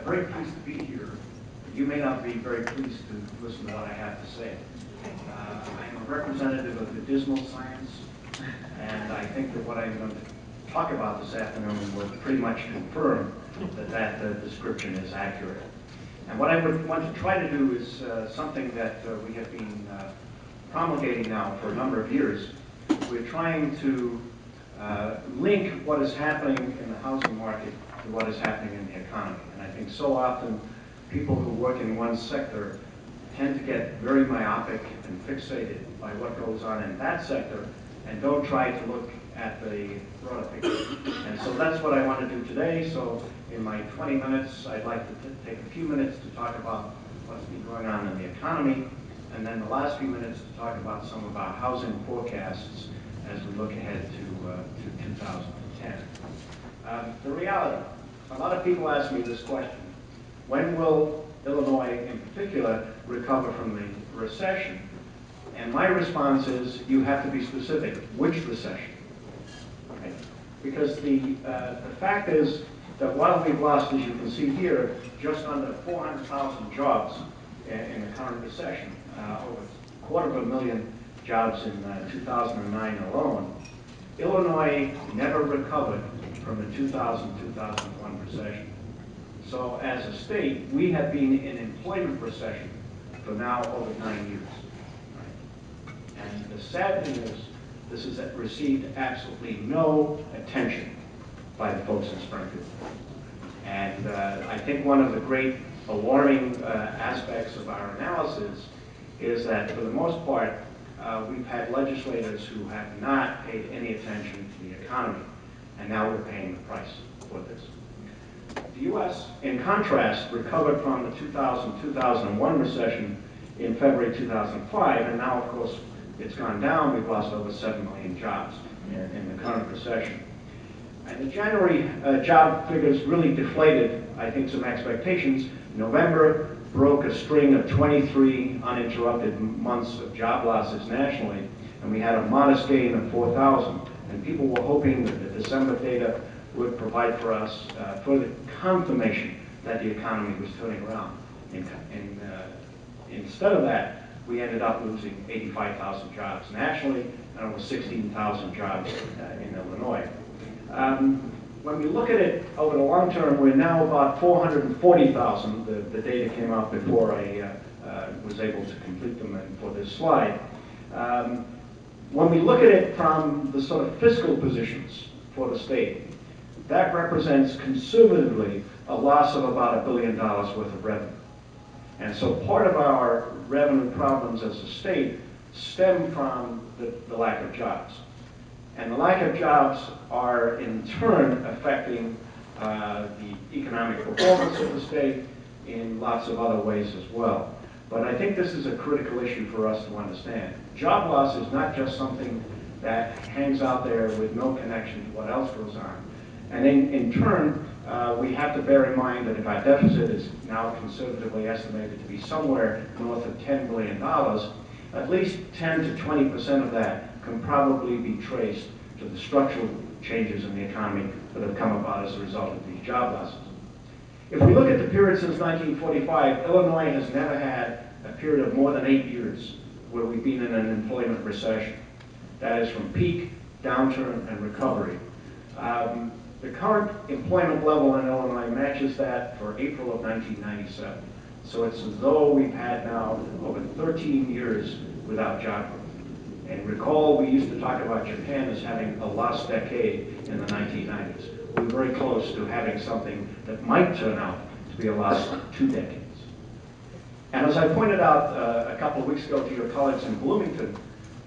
very pleased to be here. You may not be very pleased to listen to what I have to say. I'm a representative of the dismal science, and I think that what I'm going to talk about this afternoon will pretty much confirm that that description is accurate. And what I would want to try to do is something that we have been promulgating now for a number of years. We're trying to link what is happening in the housing market to what is happening in the economy. And I think so often people who work in one sector tend to get very myopic and fixated by what goes on in that sector and don't try to look at the broader picture. And so that's what I want to do today. So in my 20 minutes, I'd like to take a few minutes to talk about what's been going on in the economy, and then the last few minutes to talk about some of our housing forecasts as we look ahead to 2010. The reality, a lot of people ask me this question: when will Illinois in particular recover from the recession? And my response is, you have to be specific. Which recession? Right? Because the fact is that while we've lost, as you can see here, just under 400,000 jobs in the current recession, over 250,000 jobs in 2009 alone, Illinois never recovered from the 2000-2001 recession. So as a state, we have been in employment recession for now over 9 years. Right? And the sad thing is, this has received absolutely no attention by the folks in Springfield. And I think one of the great alarming aspects of our analysis is that for the most part, we've had legislators who have not paid any attention to the economy, and now we're paying the price for this. The U.S., in contrast, recovered from the 2000-2001 recession in February 2005, and now, of course, it's gone down. We've lost over 7 million jobs in the current recession. And the January job figures really deflated, I think, some expectations. November broke a string of 23 uninterrupted months of job losses nationally, and we had a modest gain of 4,000. And people were hoping that the December data would provide for us further confirmation that the economy was turning around. Instead of that, we ended up losing 85,000 jobs nationally and over 16,000 jobs in Illinois. When we look at it over the long term, we're now about 440,000. The data came out before I was able to complete them for this slide. When we look at it from the sort of fiscal positions for the state, that represents conservatively a loss of about $1 billion worth of revenue. And so part of our revenue problems as a state stem from the lack of jobs. And the lack of jobs are in turn affecting the economic performance of the state in lots of other ways as well. But I think this is a critical issue for us to understand. Job loss is not just something that hangs out there with no connection to what else goes on. And in turn, we have to bear in mind that if our deficit is now conservatively estimated to be somewhere north of $10 billion, at least 10 to 20% of that can probably be traced to the structural changes in the economy that have come about as a result of these job losses. If we look at the period since 1945, Illinois has never had a period of more than 8 years where we've been in an employment recession. That is from peak, downturn, and recovery. The current employment level in Illinois matches that for April of 1997. So it's as though we've had now over 13 years without job growth. And recall, we used to talk about Japan as having a lost decade in the 1990s. We're very close to having something that might turn out to be a lost 2 decades. And as I pointed out a couple of weeks ago to your colleagues in Bloomington,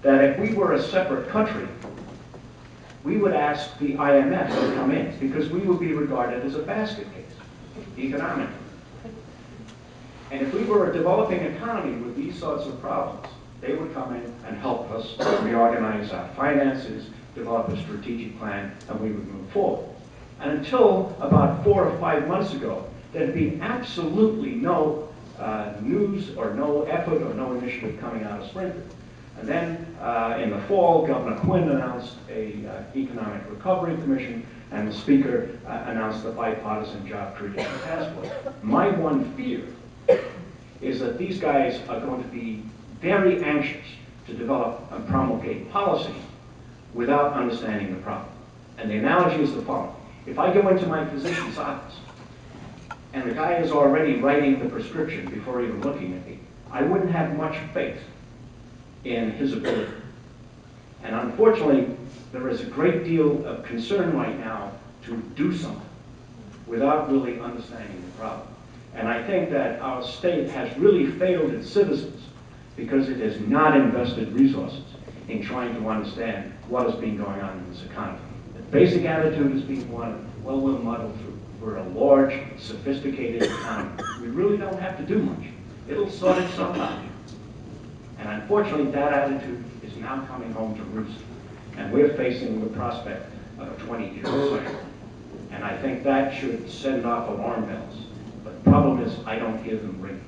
that if we were a separate country, we would ask the IMF to come in because we would be regarded as a basket case, economically. And if we were a developing economy with these sorts of problems, they would come in and help us reorganize our finances, develop a strategic plan, and we would move forward. And until about 4 or 5 months ago, there had been absolutely no news or no effort or no initiative coming out of Springfield. And then in the fall, Governor Quinn announced a economic recovery commission, and the Speaker announced the bipartisan job creation task force. My one fear is that these guys are going to be very anxious to develop and promulgate policy without understanding the problem. And the analogy is the following. If I go into my physician's office and the guy is already writing the prescription before even looking at me, I wouldn't have much faith in his ability. And unfortunately, there is a great deal of concern right now to do something without really understanding the problem. And I think that our state has really failed its citizens because it has not invested resources in trying to understand what has been going on in this economy. The basic attitude is being one, well, we'll muddle through. We're a large, sophisticated economy. We really don't have to do much. It'll sort itself out. And unfortunately, that attitude is now coming home to roost. And we're facing the prospect of a 20-year recession. And I think that should send off alarm bells. But the problem is, I don't hear them ringing.